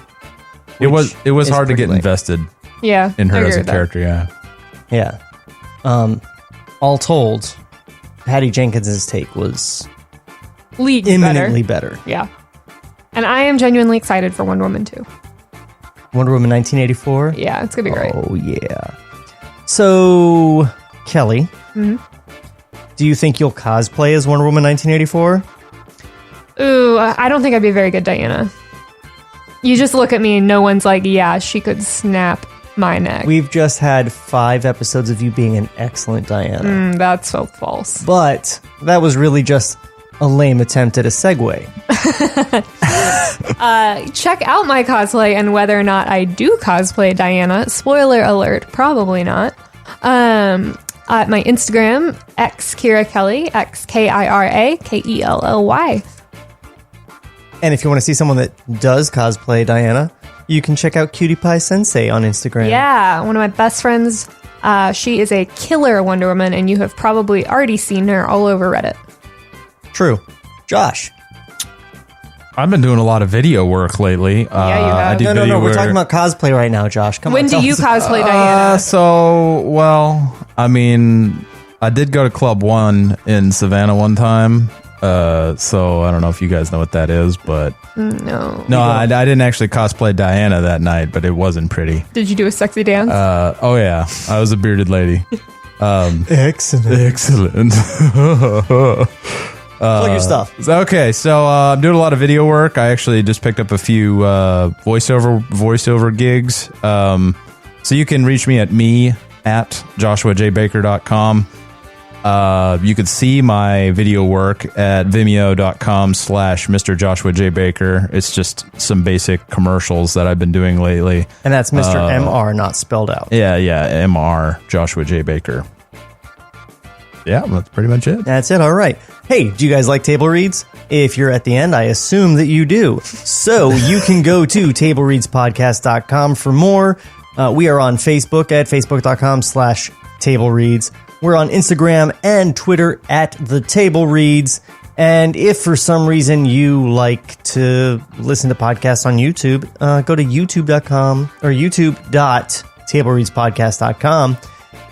It was hard to get invested. Yeah. In her as a character. Yeah. Yeah. All told, Patty Jenkins's take was imminently better. Yeah. And I am genuinely excited for Wonder Woman 2. Wonder Woman 1984? Yeah, it's going to be great. Oh, yeah. So, Kelly, do you think you'll cosplay as Wonder Woman 1984? Ooh, I don't think I'd be a very good Diana. You just look at me and no one's like, yeah, she could snap my neck. We've just had 5 episodes of you being an excellent Diana. That's so false. But that was really just a lame attempt at a segue. Check out my cosplay and whether or not I do cosplay Diana. Spoiler alert, probably not. At my Instagram, xKira Kelly, XKIRAKELLY. And if you want to see someone that does cosplay Diana, you can check out Cutie Pie Sensei on Instagram. Yeah, one of my best friends. She is a killer Wonder Woman, and you have probably already seen her all over Reddit. True. Josh. I've been doing a lot of video work lately. Yeah, you have. No. We're talking about cosplay right now, Josh. Come on. When do you cosplay Diana? I mean, I did go to Club 1 in Savannah one time. So I don't know if you guys know what that is, but No, I didn't actually cosplay Diana that night, but it wasn't pretty. Did you do a sexy dance? Oh yeah, I was a bearded lady. Excellent. Plug your stuff. Okay, so I'm doing a lot of video work. I actually just picked up a few voiceover gigs. So you can reach me at joshuajbaker.com. You can see my video work at vimeo.com/Mr. Joshua J. Baker. It's just some basic commercials that I've been doing lately. And that's Mr. MR, not spelled out. Yeah, MR, Joshua J. Baker. Yeah, that's pretty much it. That's it. All right. Hey, do you guys like table reads? If you're at the end, I assume that you do. So you can go to tablereadspodcast.com for more. We are on Facebook at facebook.com/tablereads. We're on Instagram and Twitter at The Table Reads. And if for some reason you like to listen to podcasts on YouTube, go to youtube.com or youtube.tablereadspodcast.com.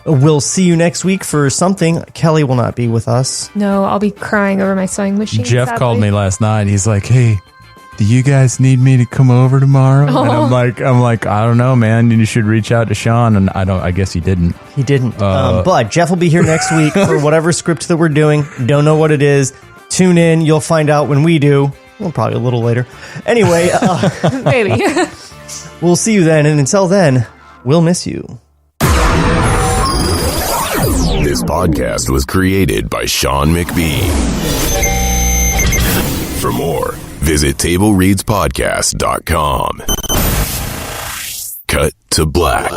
We'll see you next week for something. Kelly will not be with us. No, I'll be crying over my sewing machine. Jeff sadly. called me last night. He's like, "Hey, do you guys need me to come over tomorrow?" And I'm like, I don't know, man. You should reach out to Sean. And I guess he didn't. He didn't. But Jeff will be here next week for whatever script that we're doing. Don't know what it is. Tune in. You'll find out when we do. Well, probably a little later. Anyway, maybe. We'll see you then. And until then, we'll miss you. This podcast was created by Sean McBee. For more, visit tablereadspodcast.com. Cut to black.